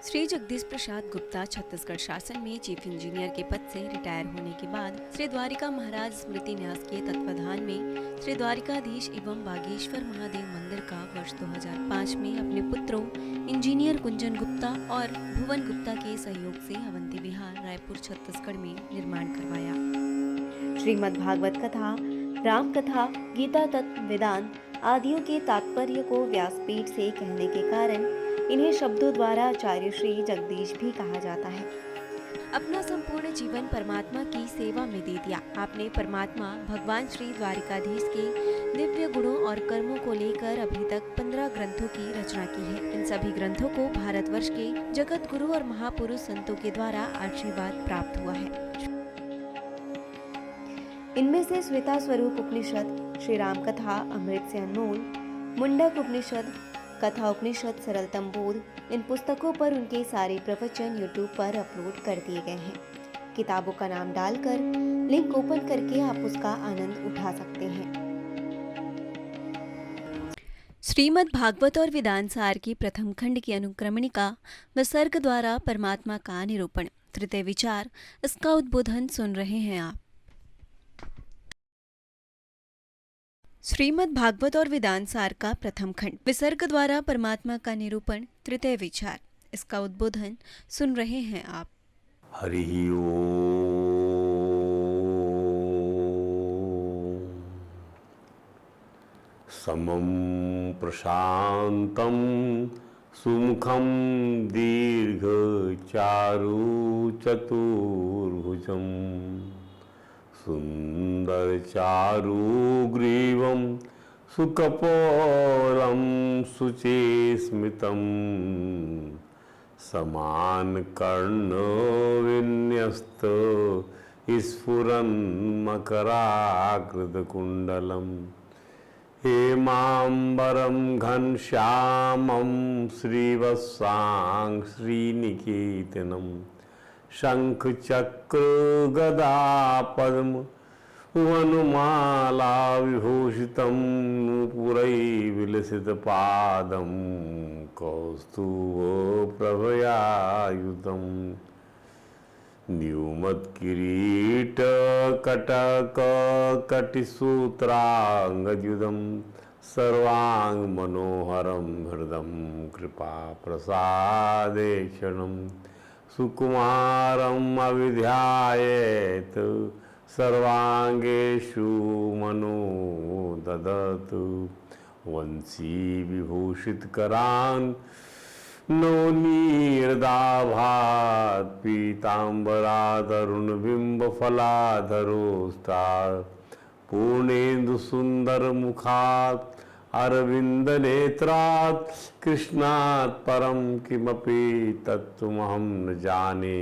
श्री जगदीश प्रसाद गुप्ता छत्तीसगढ़ शासन में chief engineer के पद से रिटायर होने के बाद श्री द्वारिका महाराज स्मृति न्यास के तत्वाधान में श्री द्वारिकाधीश एवं बागेश्वर महादेव मंदिर का वर्ष 2005 में अपने पुत्रों इंजीनियर कुंजन गुप्ता और भुवन गुप्ता के सहयोग से अवंती विहार रायपुर छत्तीसगढ़ में निर्माण करवाया। श्रीमद् भागवत कथा, राम कथा, गीता तत्व, वेदांत आदियों के तात्पर्य को व्यासपीठ से कहने के कारण इन्हें शब्दों द्वारा आचार्य श्री जगदीश भी कहा जाता है। अपना संपूर्ण जीवन परमात्मा की सेवा में दे दिया। आपने परमात्मा भगवान श्री द्वारिकाधीश के दिव्य गुणों और कर्मों को लेकर अभी तक 15 ग्रंथों की रचना की है। इन सभी ग्रंथों को भारतवर्ष के जगत गुरु और महापुरुष संतों के द्वारा आशीर्वाद प्राप्त हुआ है। इनमें से श्वेता स्वरूप उपनिषद, श्री राम कथा अमृत से अनमोल, मुंडक उपनिषद, कथा उपनिषद, सरलतम बोध, इन पुस्तकों पर उनके सारे प्रवचन यूट्यूब पर अपलोड कर दिए गए हैं। किताबों का नाम डालकर लिंक ओपन करके आप उसका आनंद उठा सकते हैं। श्रीमद् भागवत और वेदांत सार की प्रथम खंड की अनुक्रमणिका विसर्ग द्वारा परमात्मा का निरूपण, तृतीय विचार, इसका उद्बोधन सुन रहे हैं आप। श्रीमद् भागवत और वेदांत सार का प्रथम खंड विसर्ग द्वारा परमात्मा का निरूपण, तृतीय विचार, इसका उद्बोधन सुन रहे हैं आप। हरि ओम। समं प्रशांतं सुमुखं दीर्घचारु चतुर्भुजं सुंदर चारुग्रीवं सुकपोलं शुचिस्मितं समान कर्ण विन्यस्त स्फुरन् मकराकृतकुण्डलं हेमाम्बरं घनश्यामं श्रीवत्सां श्रीनिकेतनं शंख चक्र गदा पद्म वनमाला विभूषितं नूपुरै विलसित पादं कौस्तुभ प्रभयायुतं न्यूमत्किरीट कटक कटिसूत्रांगद्युतं सर्वांग मनोहरं हृदं कृपा प्रसादेक्षणं सुकुमारम् अविध्यायेत सर्वांगेषु मनो ददतु वंशी विभूषितकरान् नवनीरदाभात् पीताम्बरादरुणबिम्बफलाधरोस्तात् पूर्णेन्दुसुन्दरमुखात् अरविन्दनेत्रात् कृष्णात् परं किमपि तत्त्वमहं न जाने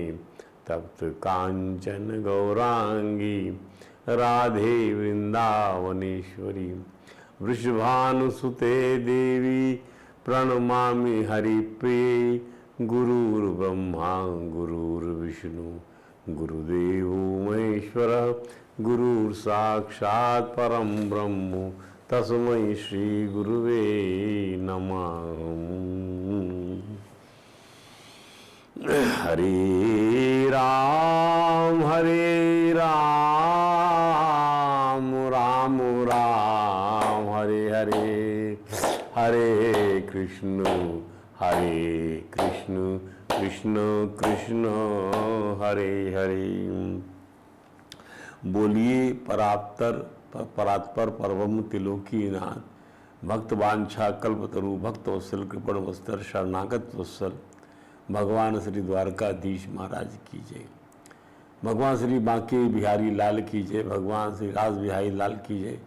तप्त कांचन गौरांगी राधे वृंदावनेश्वरी वृषभानुसुते देवी प्रणमामि हरिप्रिये गुरुर्ब्रह्मा गुरुर्विष्णु गुरुदेवो महेश्वरः गुरुर्साक्षात् परं ब्रह्म तस्मै श्री गुरुवे नमः। हरे राम राम राम हरे हरे, हरे कृष्ण कृष्ण कृष्ण हरे हरे। बोलिए परात्पर परम तिलोकीनाथ भक्त वांछा कल्पतरु भक्त वत्सल कृपण वस्तर शरणागत वत्सल भगवान श्री द्वारकाधीश महाराज की जय। भगवान श्री बांके बिहारी लाल की जय। भगवान श्री रास बिहारी लाल की जय।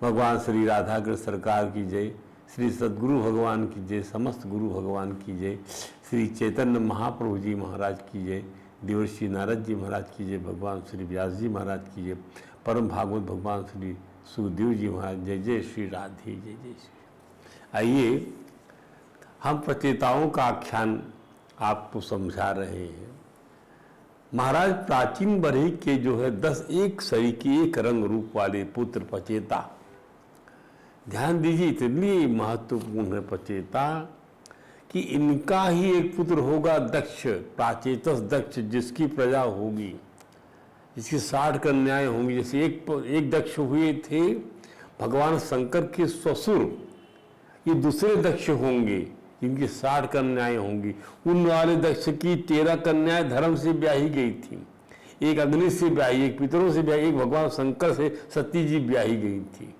भगवान श्री राधाकृष्ण सरकार की जय। श्री सद्गुरु भगवान की जय। समस्त गुरु भगवान की जय। श्री चैतन्य महाप्रभु जी महाराज की जय। देवर्षि नारद जी महाराज की जय। भगवान श्री व्यास जी महाराज की जय। परम भागवत भगवान श्री सुखदेव जी महाराज जय जय श्री राधे जय जय श्री। आइए हम प्रचेताओं का आख्यान आपको समझा रहे हैं। महाराज प्राचीन बरही के जो है 10 एक शरीर के एक रंग रूप वाले पुत्र पचेता, ध्यान दीजिए इतनी महत्वपूर्ण है पचेता कि इनका ही एक पुत्र होगा दक्ष, प्राचेतस दक्ष, जिसकी प्रजा होगी, जिसकी 60 कन्याएं होंगी। जैसे एक दक्ष हुए थे भगवान शंकर के ससुर, ये दूसरे दक्ष होंगे जिनकी 60 कन्याएं होंगी। उन वाले दक्ष की 13 कन्याएं धर्म से ब्याही गई थी, एक अग्नि से ब्याही, एक पितरों से ब्याही, एक भगवान शंकर से सती जी ब्याही गई थी।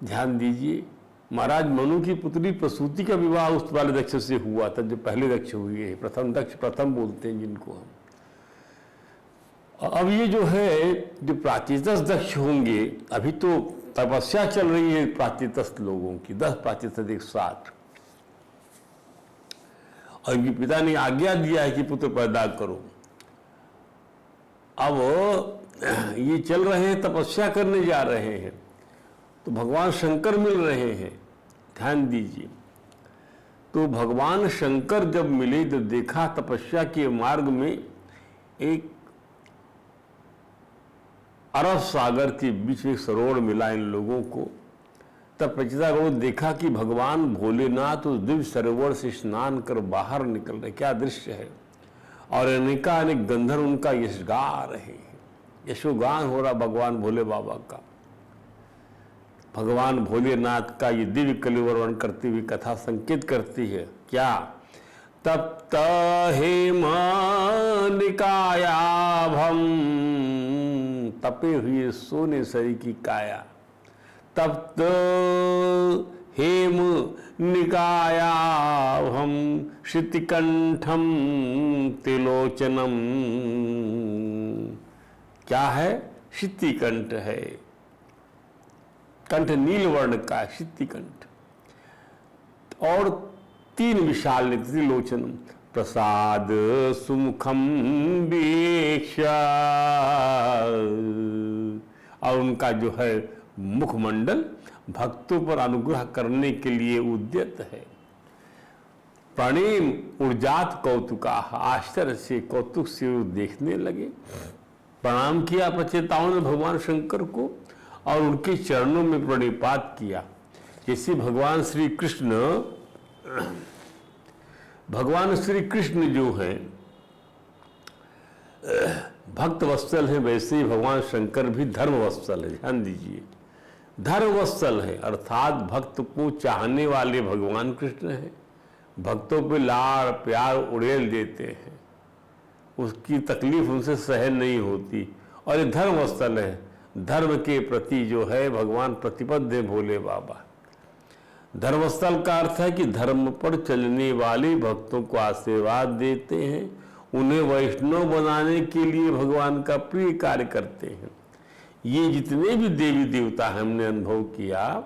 ध्यान दीजिए, महाराज मनु की पुत्री प्रसूति का विवाह उस वाले दक्ष से हुआ था जो पहले दक्ष हुए हैं। प्रथम दक्ष, प्रथम बोलते हैं जिनको हम। अब ये जो है, जो प्राचीतस दक्ष होंगे, अभी तो तपस्या चल रही है प्राचीतस लोगों की, 10 प्राचीतस एक साथ, और इनके पिता ने आज्ञा दिया है कि पुत्र पैदा करो। अब ये चल रहे हैं, तपस्या करने जा रहे हैं, तो भगवान शंकर मिल रहे हैं। ध्यान दीजिए, तो भगवान शंकर जब मिले तो देखा तपस्या के मार्ग में एक अरब सागर के बीच एक सरोवर मिला इन लोगों को। तब प्रचिता को देखा कि भगवान भोलेनाथ उस दिव्य सरोवर से स्नान कर बाहर निकल रहे। क्या दृश्य है! और अनेक गंधर्व उनका यश गा रहे हैं, यशोगान हो रहा भगवान भोले बाबा का। भगवान भोलेनाथ का ये दिव्य कलिवर वर्णन करती हुई कथा संकेत करती है क्या? तप्त हेमनिकायाभम, तपे हुए सोने सरी की काया। तप्त हेम निकायाभम श्रुतिकंठम तिलोचनम। क्या है? श्रुतिकंठ है, कंठ नील वर्ण का श्रुतिकंठ, और 3 विशाल नेत्र त्रिलोचनम। प्रसाद सुमुखम वीक्षा, और उनका जो है मुखमंडल भक्तों पर अनुग्रह करने के लिए उद्यत है। प्रणेम उर्जात कौतुका, आश्चर्य से कौतुक से वो देखने लगे। प्रणाम किया प्रचेताओं ने भगवान शंकर को और उनके चरणों में प्रणिपात किया। जैसे भगवान श्री कृष्ण जो हैं भक्त वत्सल है, वैसे ही भगवान शंकर भी धर्म वत्सल है। ध्यान दीजिए, धर्म वत्सल है, अर्थात भक्त को चाहने वाले भगवान कृष्ण हैं। भक्तों पे लाड़ प्यार उड़ेल देते हैं, उसकी तकलीफ उनसे सहन नहीं होती, और ये धर्म वत्सल है। धर्म के प्रति जो है भगवान प्रतिबद्ध है भोले बाबा। धर्मस्थल का अर्थ है कि धर्म पर चलने वाले भक्तों को आशीर्वाद देते हैं, उन्हें वैष्णव बनाने के लिए भगवान का प्रिय कार्य करते हैं। ये जितने भी देवी देवता हमने अनुभव किया,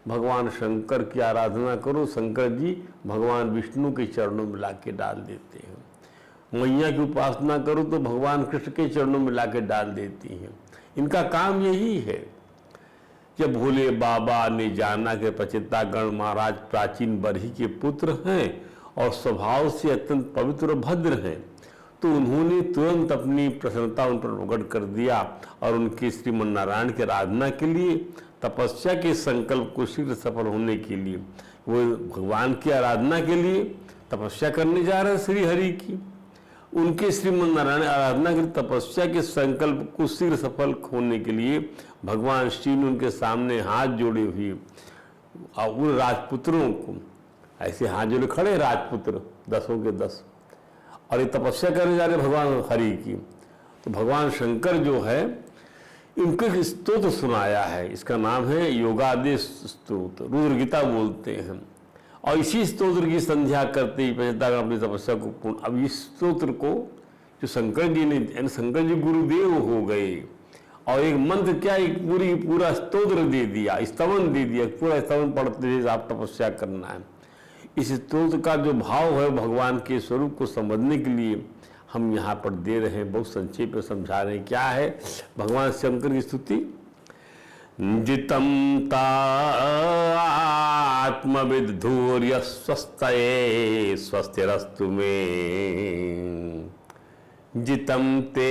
भगवान शंकर की आराधना करो, शंकर जी भगवान विष्णु के चरणों में ला के डाल देते हैं। मैया की उपासना करो तो भगवान कृष्ण के चरणों में ला के डाल देती हैं। इनका काम यही है। जब भोले बाबा ने जाना कि प्रचितागण महाराज प्राचीन बरही के पुत्र हैं और स्वभाव से अत्यंत पवित्र और भद्र हैं, तो उन्होंने तुरंत अपनी प्रसन्नता उन पर प्रकट कर दिया और उनके श्रीमन नारायण की आराधना के लिए, तपस्या के संकल्प को शीघ्र सफल होने के लिए, वो भगवान की आराधना के लिए तपस्या करने जा रहे श्री हरि की। उनके श्रीमन नारायण आराधना के तपस्या के संकल्प को शीघ्र सफल होने के लिए भगवान श्री ने उनके सामने हाथ जोड़े हुए और उन राजपुत्रों को ऐसे हाथ जोड़े खड़े, राजपुत्र 10 के 10, और ये तपस्या करने जा रहे भगवान हरि की। तो भगवान शंकर जो है इनके स्तोत्र सुनाया है, इसका नाम है योगादेश स्तोत्र, रुद्र गीता बोलते हैं। और इसी स्तोत्र की संध्या करते ही प्रचितागण अपनी तपस्या को पूर्ण। अब इस स्तोत्र को जो शंकर जी ने, शंकर जी गुरुदेव हो गए, और एक मंत्र क्या, एक पूरा स्तोत्र दे दिया, स्तवन दे दिया, पूरा स्तवन पढ़ते हुए आप तपस्या करना है। इस स्तोत्र का जो भाव है भगवान के स्वरूप को समझने के लिए हम यहाँ पर दे रहे हैं, बहुत संक्षेप में समझा रहे हैं। क्या है भगवान शंकर की स्तुति? जितम आत्मविद धूर्य स्वस्तये स्वस्तिरस्तु मे, जितम ते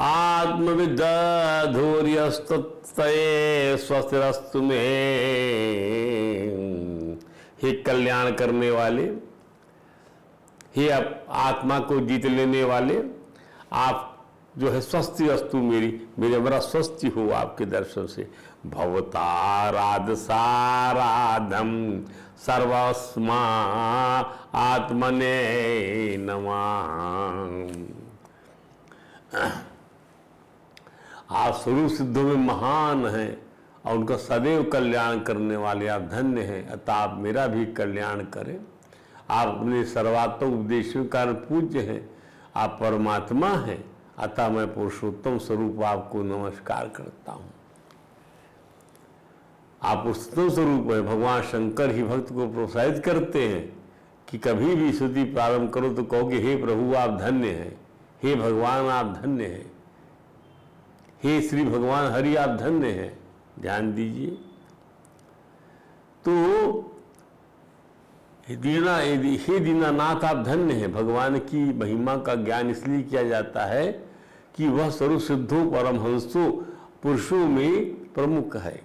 आत्मविद धूर्य स्वस्तये स्वस्तिरस्तु मे। हे कल्याण करने वाले, हे आत्मा को जीत लेने वाले, आप जो है स्वस्थ अस्तु मेरे बड़ा स्वस्थ हो आपके दर्शन से। भवताराध साराधम सर्वस्मा आत्मने नमः। आप स्वरूप सिद्धों में महान हैं और उनका सदैव कल्याण करने वाले आप धन्य हैं, अतः आप मेरा भी कल्याण करें। आप अपने सर्वात्मक उपदेशों के कारण पूज्य हैं, आप परमात्मा हैं, अतः मैं पुरुषोत्तम स्वरूप आपको नमस्कार करता हूँ। आप पुरुषोत्तम स्वरूप हैं। भगवान शंकर ही भक्त को प्रोत्साहित करते हैं कि कभी भी स्तुति प्रारंभ करो तो कहो कि हे प्रभु आप धन्य हैं, हे भगवान आप धन्य हैं, हे श्री भगवान हरि आप धन्य हैं। ध्यान दीजिए। तो हे दीनानाथ आप धन्य हैं। भगवान की महिमा का ज्ञान इसलिए किया जाता है कि वह स्वरूप सिद्धों परमहंसों पुरुषों में प्रमुख है।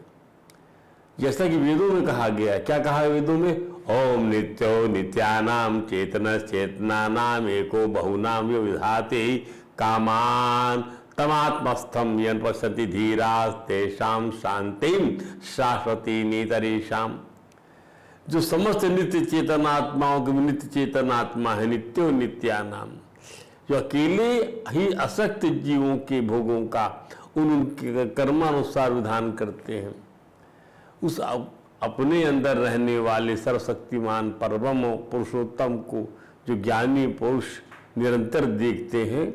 जैसा कि वेदों में कहा गया है, क्या कहा है वेदों में? ओम नित्यो नित्यानाम चेतन चेतनानाम एको बहुनाम यो विधाते कामान तमात्मस्थम यन पश्यति धीरास तेषाम शांतिम शाश्वती नीतरेशम। जो समस्त नित्य चेतनात्माओं के नित्य चेतनात्मा है, नित्यो नित्यानाम, जो अकेले ही असक्त जीवों के भोगों का उनके कर्मानुसार विधान करते हैं, उस अपने अंदर रहने वाले सर्वशक्तिमान परम पुरुषोत्तम को जो ज्ञानी पुरुष निरंतर देखते हैं,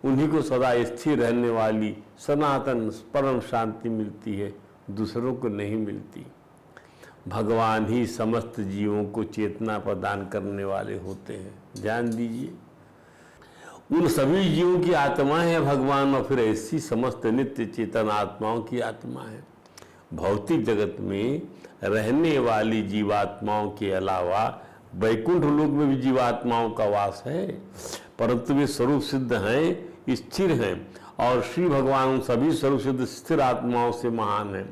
उन्हीं को सदा स्थिर रहने वाली सनातन परम शांति मिलती है, दूसरों को नहीं मिलती। भगवान ही समस्त जीवों को चेतना प्रदान करने वाले होते हैं। ध्यान दीजिए, उन सभी जीवों की आत्मा है भगवान, और फिर ऐसी समस्त नित्य चेतन आत्माओं की आत्मा है। भौतिक जगत में रहने वाली जीवात्माओं के अलावा वैकुंठ लोक में भी जीवात्माओं का वास है, परंतु वे स्वरूप सिद्ध हैं, स्थिर हैं, और श्री भगवान उन सभी स्वरूप सिद्ध स्थिर आत्माओं से महान हैं।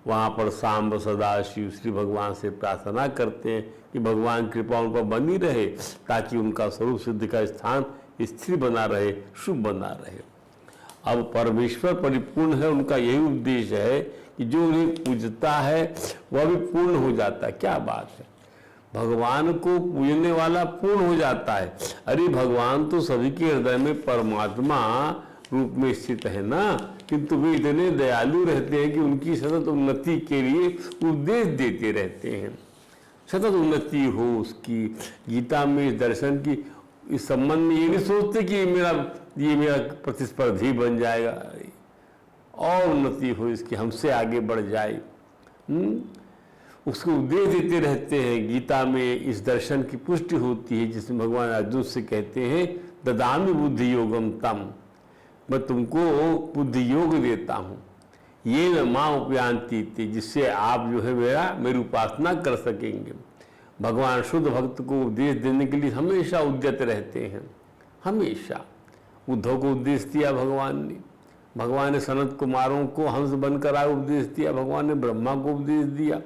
वहाँ पर सांब सदा शिव श्री भगवान से प्रार्थना करते हैं कि भगवान कृपा उन पर बनी रहे, ताकि उनका स्वरूप सिद्ध का स्थान स्थिर बना रहे, शुभ बना रहे। अब परमेश्वर परिपूर्ण है, उनका यही उपदेश है कि जो उन्हें पूजता है वह भी पूर्ण हो जाता है। क्या बात है, भगवान को पूजने वाला पूर्ण हो जाता है। अरे भगवान तो सभी के हृदय में परमात्मा रूप में स्थित है ना, किंतु वे इतने दयालु रहते हैं कि उनकी सतत उन्नति के लिए उपदेश देते रहते हैं। सतत उन्नति हो उसकी। गीता में इस दर्शन की इस संबंध में ये नहीं सोचते कि ये मेरा प्रतिस्पर्धी बन जाएगा, और उन्नति हो इसकी, हमसे आगे बढ़ जाए, उसको उपदेश देते रहते हैं। गीता में इस दर्शन की पुष्टि होती है, जिसमें भगवान अर्जुन से कहते हैं ददामि बुद्धि योगम तम, मैं तुमको बुद्धि योग देता हूँ, ये न माँ उपयांति, जिससे आप जो है मेरी उपासना कर सकेंगे। भगवान शुद्ध भक्त को उपदेश देने के लिए हमेशा उद्यत रहते हैं। हमेशा उद्धव को उपदेश दिया भगवान ने सनत कुमारों को हंस बनकर आए उपदेश दिया, भगवान ने ब्रह्मा को उपदेश दिया,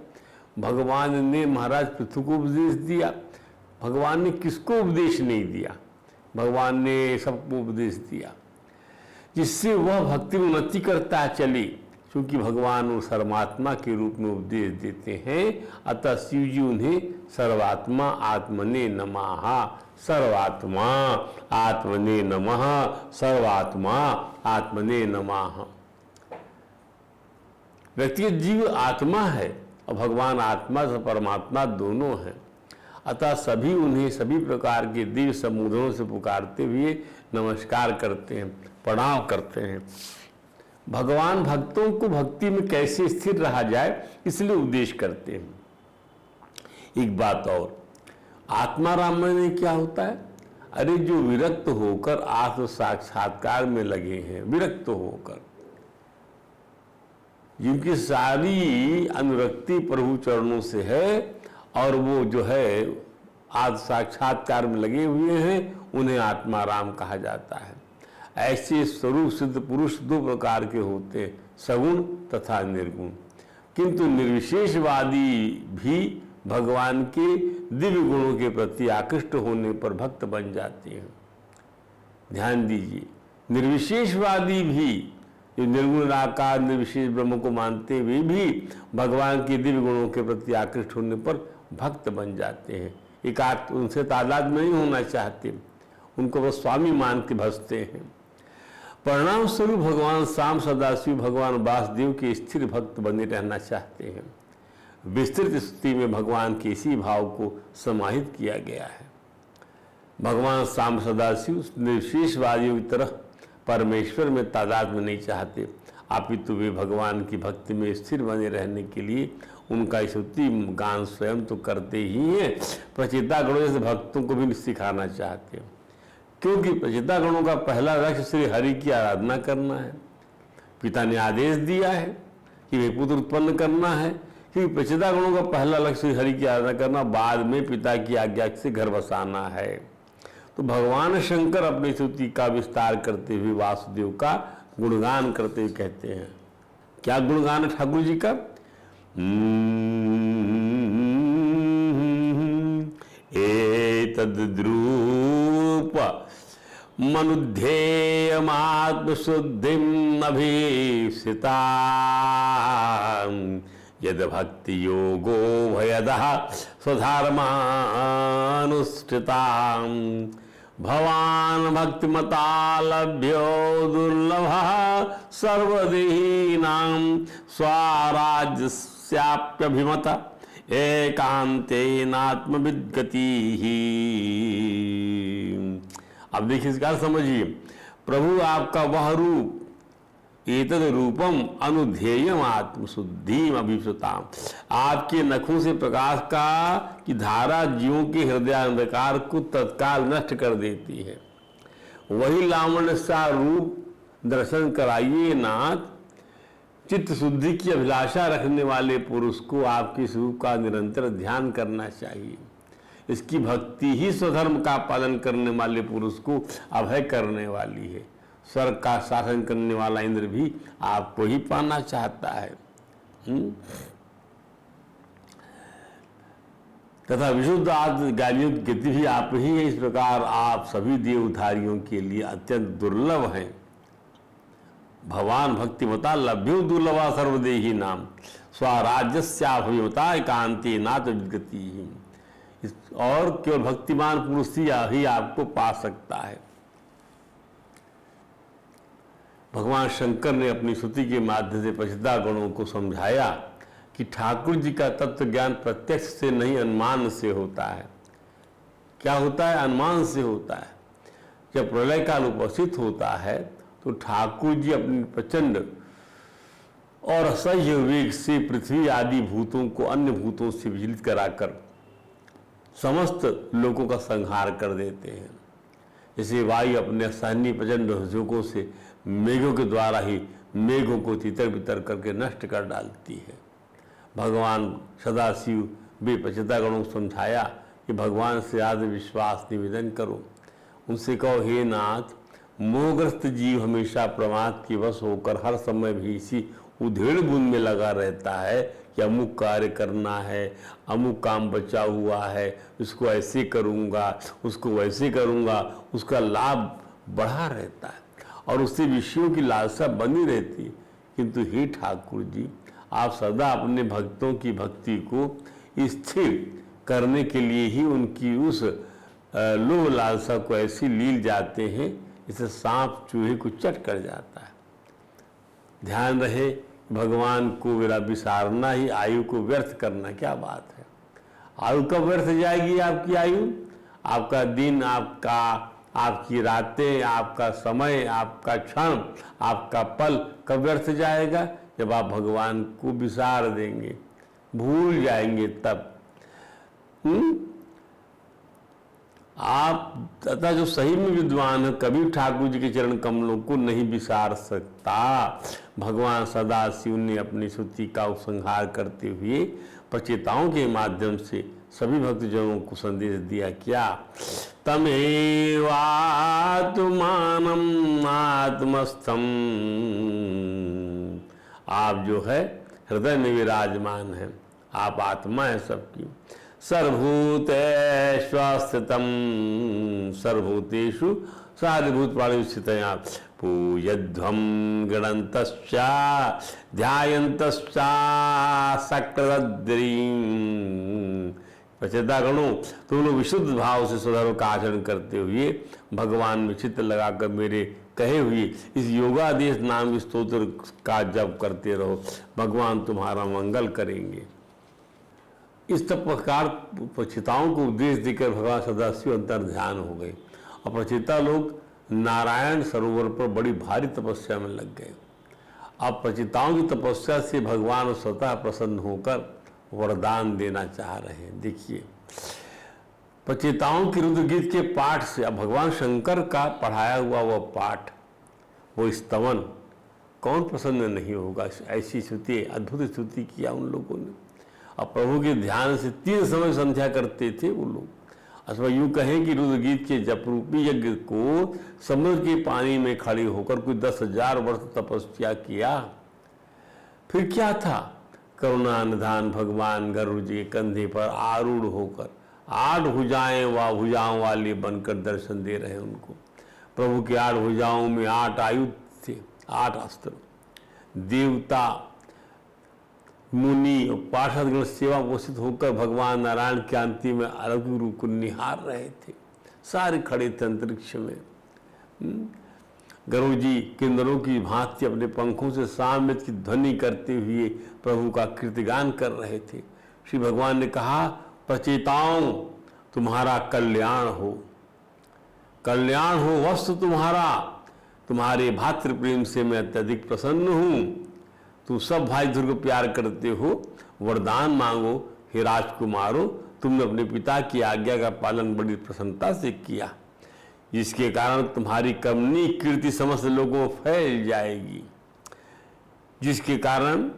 भगवान ने महाराज पृथु को उपदेश दिया। भगवान ने किसको उपदेश नहीं दिया? भगवान ने सबको उपदेश दिया, जिससे वह भक्ति में उन्नति करता चले, क्योंकि भगवान उन सर्वात्मा के रूप में उपदेश देते हैं। अतः शिव जी उन्हें सर्वात्मा आत्मने नमः, सर्वात्मा आत्मने नमः, सर्वात्मा आत्मने नमः। व्यक्तिगत जीव आत्मा है और भगवान आत्मा से परमात्मा दोनों हैं। अतः सभी उन्हें सभी प्रकार के दिव्य समुद्रों से पुकारते हुए नमस्कार करते हैं, प्रणाम करते हैं। भगवान भक्तों को भक्ति में कैसे स्थिर रहा जाए, इसलिए उपदेश करते हैं। एक बात और, आत्माराम में क्या होता है? अरे जो विरक्त होकर आत्म साक्षात्कार में लगे हैं, विरक्त होकर, जिनकी सारी अनुरक्ति प्रभु चरणों से है और वो जो है आत्म साक्षात्कार में लगे हुए हैं, उन्हें आत्माराम कहा जाता है। ऐसे स्वरूप सिद्ध पुरुष दो प्रकार के होते हैं, सगुण तथा निर्गुण। किंतु निर्विशेषवादी भी भगवान के दिव्य गुणों के प्रति आकृष्ट होने पर भक्त बन जाते हैं। ध्यान दीजिए, निर्विशेषवादी भी, जो निर्गुण निराकार निर्विशेष ब्रह्म को मानते हुए भी भगवान के दिव्य गुणों के प्रति आकृष्ट होने पर भक्त बन जाते हैं। एक उनसे तादाद में नहीं होना चाहते, उनको बस स्वामी मान के भजते हैं। परिणाम स्वरूप भगवान श्याम सदाशिव भगवान वासुदेव के स्थिर भक्त बने रहना चाहते हैं। विस्तृत स्थिति में भगवान के इसी भाव को समाहित किया गया है। भगवान श्याम सदाशिव निर्विशेषवादियों की तरह परमेश्वर में तादाद में नहीं चाहते, अपितु वे भगवान की भक्ति में स्थिर बने रहने के लिए उनका स्तुति गान स्वयं तो करते ही हैं, प्रचिता गणों से भक्तों को भी सिखाना चाहते हैं। क्योंकि प्रचिता गणों का पहला लक्ष्य श्री हरि की आराधना करना है। पिता ने आदेश दिया है कि वे पुत्र उत्पन्न करना है, क्योंकि प्रचिता गणों का पहला लक्ष्य श्री हरि की आराधना करना, बाद में पिता की आज्ञा से घर बसाना है। तो भगवान शंकर अपनी स्तुति का विस्तार करते हुए वासुदेव का गुणगान करते हुए कहते हैं, क्या गुणगान है ठाकुर जी का? एतद्रूप मनुध्येयमात्मशुद्धिम् अभीप्सिता यद भक्ति योगो भयदः स्वधर्मानुष्ठिता भवान भक्तिमता लभ्यो दुर्लभः सर्वदेहिनां स्वाराज्यस्याप्यभिमत एकांतेनात्मविद्गतिः। अब देखिए इसका समझिए, प्रभु आपका वह रूप, एतद रूपम अनुध्येयम आत्मशुद्धिम अभिप्सुताम, आपके नखों से प्रकाश का की धारा जीवों के हृदय अंधकार को तत्काल नष्ट कर देती है। वही लावण्य सा रूप दर्शन कराइए नाथ। चित्त शुद्धि की अभिलाषा रखने वाले पुरुष को आपके स्वरूप का निरंतर ध्यान करना चाहिए। इसकी भक्ति ही स्वधर्म का पालन करने वाले पुरुष को अभय करने वाली है। स्वर्ग का शासन करने वाला इंद्र भी आपको ही पाना चाहता है। तथा विशुद्ध आत्मज्ञानियों की गति भी आप ही है। इस प्रकार आप सभी देवधारियों के लिए अत्यंत दुर्लभ हैं। भगवान भक्तिमता लभ्यो दुर्लभा सर्वदेही नाम स्वराज्यस्याभिमता एकांते नाथ विद्गति। और केवल भक्तिमान पुरुष ही आपको पा सकता है। भगवान शंकर ने अपनी स्तुति के माध्यम से प्रसिद्धा गणों को समझाया कि ठाकुर जी का तत्व ज्ञान प्रत्यक्ष से नहीं अनुमान से होता है। क्या होता है? अनुमान से होता है। जब प्रलय काल उपस्थित होता है तो ठाकुर जी अपनी प्रचंड और असह्य वेग से पृथ्वी आदि भूतों को अन्य भूतों से विचलित कराकर समस्त लोगों का संहार कर देते हैं। जैसे वायु अपने असहनीय प्रचंड झोंकों से मेघों के द्वारा ही मेघों को तितर बितर करके नष्ट कर डालती है। भगवान सदाशिव भी प्रचिता गणों को समझाया कि भगवान से आदि विश्वास निवेदन करो। उनसे कहो, हे नाथ, मोहग्रस्त जीव हमेशा प्रमाद के वश होकर हर समय भी इसी उधेड़ बुन में लगा रहता है कि अमुक कार्य करना है, अमुक काम बचा हुआ है, इसको ऐसे करूँगा, उसको वैसे करूँगा। उसका लाभ बढ़ा रहता है और उससे विषयों की लालसा बनी रहती है। किंतु हे ठाकुर जी, आप सदा अपने भक्तों की भक्ति को स्थिर करने के लिए ही उनकी उस लोभ लालसा को ऐसी लील जाते हैं जैसे सांप चूहे को चट कर जाता है। ध्यान रहे, भगवान को मेरा विसारना ही आयु को व्यर्थ करना। क्या बात है! आयु कब व्यर्थ जाएगी आपकी आयु? आपका दिन, आपकी रातें, आपका समय, आपका क्षण, आपका पल कब व्यर्थ जाएगा? जब आप भगवान को विसार देंगे, भूल जाएंगे तब। आप तथा जो सही में विद्वान है कभी ठाकुर जी के चरण कमलों को नहीं विसार सकता। भगवान सदाशिव ने अपनी स्तुति का उपसंहार करते हुए प्रचेताओं के माध्यम से सभी भक्तजनों को संदेश दिया। क्या? तमेवात्मानम् आत्मस्थम, आप जो है हृदय में विराजमान हैं, आप आत्मा है सबकी। सर्वभूतेष्वस्थितं सर्वभूतेषु साधिभूत प्राणि स्थितया पूयध्वं गणन्तश्च ध्यायन्तश्च सकृद्रीं। प्रचेता गणों, तुम लोग विशुद्ध भाव से सदैव का आचरण करते हुए भगवान में चित्त लगाकर मेरे कहे हुए इस योगादेश नाम के स्तोत्र का जप करते रहो, भगवान तुम्हारा मंगल करेंगे। इस प्रकार प्रचेताओं को उपदेश देकर भगवान सदाशिव अंतर ध्यान हो गए और प्रचेता लोग नारायण सरोवर पर बड़ी भारी तपस्या में लग गए। अब प्रचेताओं की तपस्या से भगवान स्वतः प्रसन्न होकर वरदान देना चाह रहे हैं। देखिए, प्रचेताओं की रुद्र गीत के पाठ से अब भगवान शंकर का पढ़ाया हुआ वह पाठ, वो स्तवन कौन प्रसन्न नहीं होगा। ऐसी स्तुति, अद्भुत स्तुति किया उन लोगों ने। अब प्रभु के ध्यान से 3 समय संध्या करते थे वो लोग। अथवा यूँ कहें कि रुद्र गीत के जप रूपी यज्ञ को समुद्र के पानी में खड़े होकर कोई 10,000 वर्ष तपस्या किया। फिर क्या था, करुणा निधान भगवान गरुड़ जी के कंधे पर आरूढ़ होकर 8 भुजाएं व भुजाओं वाले बनकर दर्शन दे रहे हैं उनको। प्रभु के 8 भुजाओं में 8 आयुध थे, 8 अस्त्र। देवता, मुनि और पार्षदगण सेवा पोषित होकर भगवान नारायण के अंतिम में अलौकिक रूप को निहार रहे थे। सारे खड़े थे अंतरिक्ष में। गरुड़ जी किन्नरों की भांति अपने पंखों से सामवेद की ध्वनि करते हुए प्रभु का कीर्तिगान कर रहे थे। श्री भगवान ने कहा, प्रचेताओं तुम्हारा कल्याण हो, कल्याण हो वस्तु तुम्हारा, तुम्हारे भातृ प्रेम से मैं अत्यधिक प्रसन्न हूँ। तुम सब भाई ध्रुव को प्यार करते हो, वरदान मांगो हे राजकुमारों। तुमने अपने पिता की आज्ञा का पालन बड़ी प्रसन्नता से किया, जिसके कारण तुम्हारी कमनीय कीर्ति समस्त लोगों में फैल जाएगी, जिसके कारण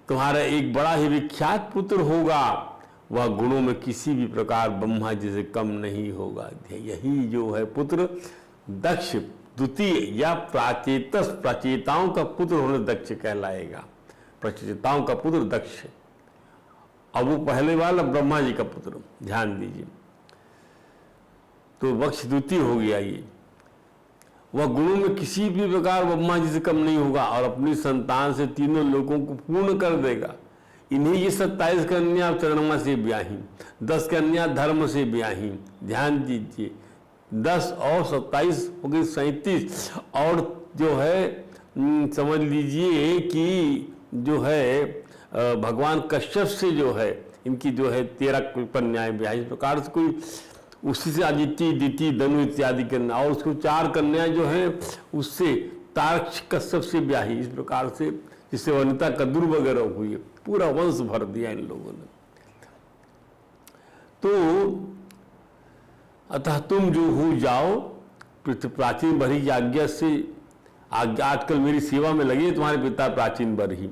तुम्हारा एक बड़ा ही विख्यात पुत्र होगा। वह गुणों में किसी भी प्रकार ब्रह्मा जी से कम नहीं होगा। यही जो है पुत्र दक्ष द्वितीय या प्राचेताओं का पुत्र होने दक्ष कहलाएगा। प्रचेताओं का पुत्र दक्ष। अब वो पहले वाला ब्रह्मा जी का पुत्र, ध्यान दीजिए, तो वक्ष द्वितीय हो गया ये। वह गुणों में किसी भी प्रकार ब्रह्मा जी से कम नहीं होगा और अपनी संतान से तीनों लोगों को पूर्ण कर देगा। इन्हीं ये 27 कन्या चरणमा से ब्याही, 10 कन्या धर्म से ब्याही। ध्यान दीजिए, 10 और 27 हो गई 37। और जो है समझ लीजिए कि जो है भगवान कश्यप से जो है इनकी जो है 13 कन्याएं ब्याही। इस प्रकार से कोई उसी से अदिति, दिति, धनु इत्यादि कन्या, और उसको 4 कन्याएं जो है उससे तारक्ष कश्यप से ब्याही। इस प्रकार से जिससे वनिता कद्रु वगैरह हुई है, पूरा वंश भर दिया इन लोगों ने। तो अतः तुम जो हो जाओ प्राचीन बरही की आज्ञा से, आजकल मेरी सेवा में लगे तुम्हारे पिता प्राचीन बरही,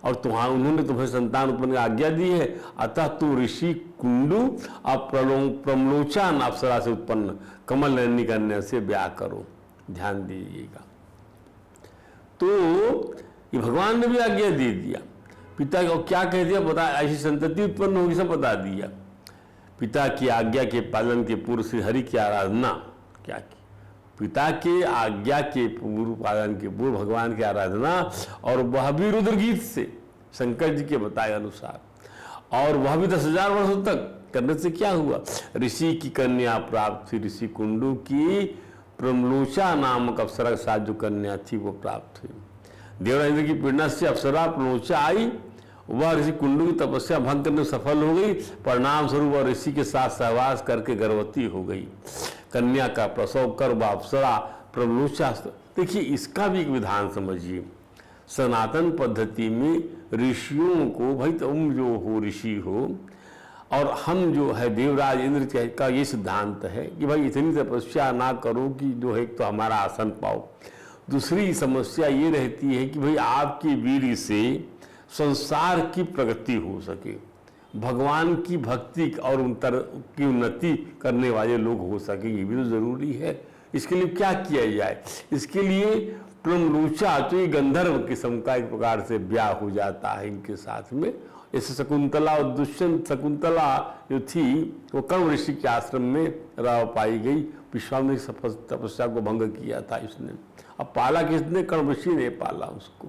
और उन्होंने तुम्हें संतान उत्पन्न की आज्ञा दी है। अतः तू ऋषि कुंडू अब प्रमलोचान अप्सरा से उत्पन्न कमल नयनी कन्या से ब्याह करो। ध्यान दीजिएगा। तो ये भगवान ने भी आज्ञा दे दिया। पिता को क्या कह दिया पता, ऐसी संतति उत्पन्न होगी सब बता दिया। पिता की आज्ञा के पालन के पूर्व श्री हरि की आराधना क्या की, पिता के आज्ञा के पूर्व पालन के पूर्व भगवान की आराधना, और वह भी रुद्र गीत से शंकर जी के बताए अनुसार, और वह भी 10,000 वर्षों तक करने से क्या हुआ, ऋषि की कन्या प्राप्त हुई। ऋषि कुंडू की प्रमलोचा नामक अप्सरा के साथ जो कन्या थी वो प्राप्त हुई। देवराजेंद्र की प्रेरणा से अप्सरा प्रमलोचा आई। वह ऋषि कुंडू की तपस्या भंग करने में सफल हो गई। परिणाम स्वरूप वह ऋषि के साथ सहवास करके गर्भवती हो गई। कन्या का प्रसव कर वह अप्सरा प्रमलोचा। देखिए, इसका भी एक विधान समझिए। सनातन पद्धति में ऋषियों को, भाई तुम जो हो ऋषि हो, और हम जो है देवराज इंद्र का ये सिद्धांत है कि भाई इतनी तपस्या ना करो कि जो है तो हमारा आसन पाओ। दूसरी समस्या ये रहती है कि भाई आपके वीर से संसार की प्रगति हो सके, भगवान की भक्ति और की उन्नति करने वाले लोग हो सके, ये भी तो जरूरी है। इसके लिए क्या किया जाए? इसके लिए प्लमलूचा, तो ये गंधर्व किस्म का एक प्रकार से ब्याह हो जाता है इनके साथ में। ऐसे शकुंतला और दुष्यंत, शकुंतला जो थी वो कर्ण ऋषि के आश्रम में रह पाई गई। विश्वामित्र की तपस्या को भंग किया था इसने। अब पाला किसने? कर्ण ऋषि ने पाला उसको।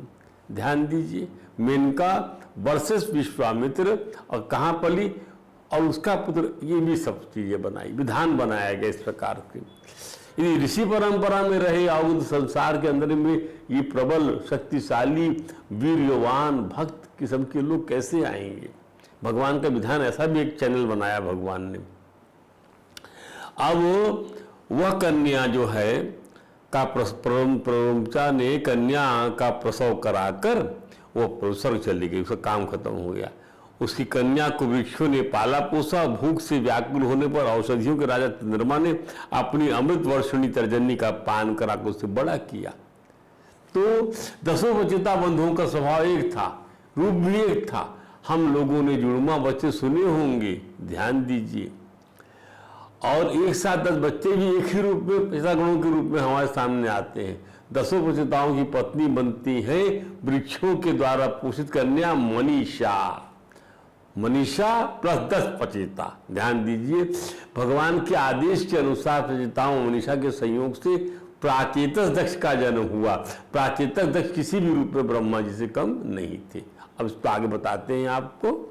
ध्यान दीजिए, मेनका वर्सेस विश्वामित्र, और कहाँ पली, और उसका पुत्र, ये भी सब चीजें बनाई, विधान बनाया गया इस प्रकार के। यदि ऋषि परंपरा में रहे और संसार के अंदर में ये प्रबल, शक्तिशाली, वीर्यवान, भक्त किस्म के लोग कैसे आएंगे? भगवान का विधान, ऐसा भी एक चैनल बनाया भगवान ने। अब वह कन्या जो है का प्रवंचा ने कन्या का प्रसव कराकर वो प्रसव चली गई, उसका काम खत्म हो गया। उसकी कन्या को वृक्षों ने पाला पोसा। भूख से व्याकुल होने पर औषधियों के राजा चंद्रमा ने अपनी अमृत वर्षिणी तर्जनी का पान कराकर उसे बड़ा किया। तो 10 बचेता बंधुओं का स्वभाव एक था, रूप भी एक था। हम लोगों ने जुड़वा बच्चे सुने होंगे, ध्यान दीजिए। और एक साथ 10 बच्चे भी एक ही रूप में, पैसा गुणों के रूप में हमारे सामने आते हैं। 10 पचेताओं की पत्नी बनती है वृक्षों के द्वारा पोषित कन्या मनीषा। मनीषा प्लस 10 पचेता। ध्यान दीजिए, भगवान के आदेश के अनुसार पचेताओं मनीषा के संयोग से प्राचेतस दक्ष का जन्म हुआ। प्राचेतस दक्ष किसी भी रूप में ब्रह्मा जी से कम नहीं थे। अब इसको आगे बताते हैं आपको।